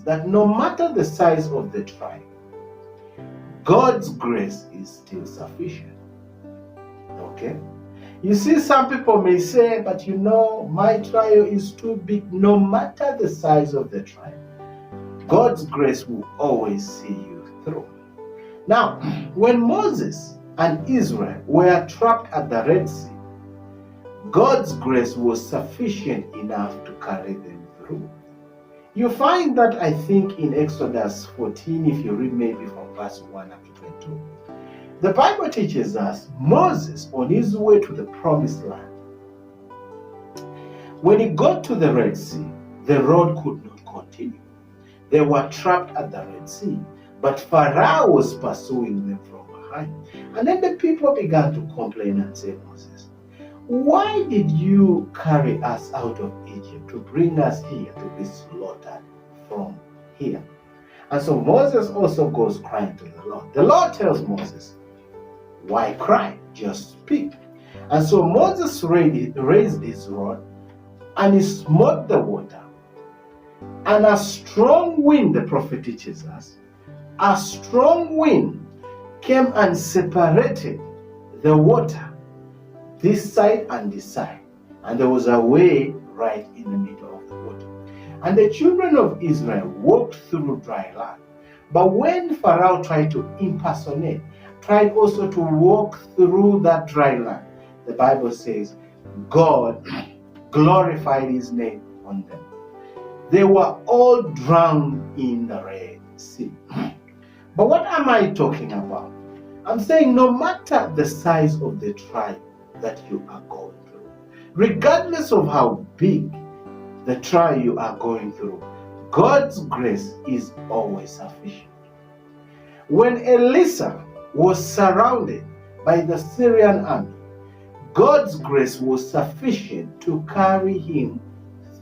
that no matter the size of the trial, God's grace is still sufficient. Okay? You see, some people may say, but you know, my trial is too big. No matter the size of the trial, God's grace will always see you through. Now, when Moses and Israel were trapped at the Red Sea, God's grace was sufficient enough to carry them through. You find that, I think, in Exodus 14, if you read maybe from verse 1 up to 22. The Bible teaches us Moses, on his way to the promised land, when he got to the Red Sea, the road could not continue. They were trapped at the Red Sea, but Pharaoh was pursuing them from behind. And then the people began to complain and say, Moses, why did you carry us out of Egypt to bring us here to be slaughtered from here? And so Moses also goes crying to the Lord. The Lord tells Moses, why cry? Just speak. And so Moses raised his rod and he smote the water. And a strong wind, the prophet teaches us, a strong wind came and separated the water, this side and this side. And there was a way right in the middle of the water. And the children of Israel walked through dry land. But when Pharaoh tried to impersonate, tried also to walk through that dry land, the Bible says God glorified his name on them. They were all drowned in the Red Sea. But what am I talking about? I'm saying no matter the size of the trial that you are going through, regardless of how big the trial you are going through, God's grace is always sufficient. When Elisha was surrounded by the Syrian army, God's grace was sufficient to carry him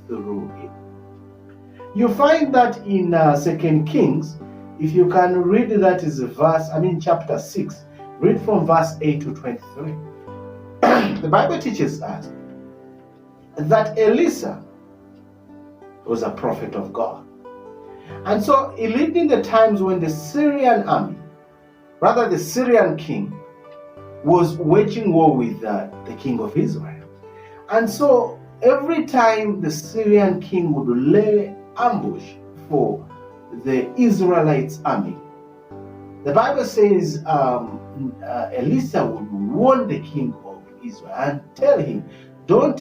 through it. You find that in 2 Kings, if you can read that is chapter 6, read from verse 8 to 23. The Bible teaches us that Elisha was a prophet of God. And so he lived in the times when the Syrian army, rather the Syrian king, was waging war with the king of Israel. And so every time the Syrian king would lay ambush for the Israelites' army, the Bible says Elisha would warn the king of Israel and tell him, don't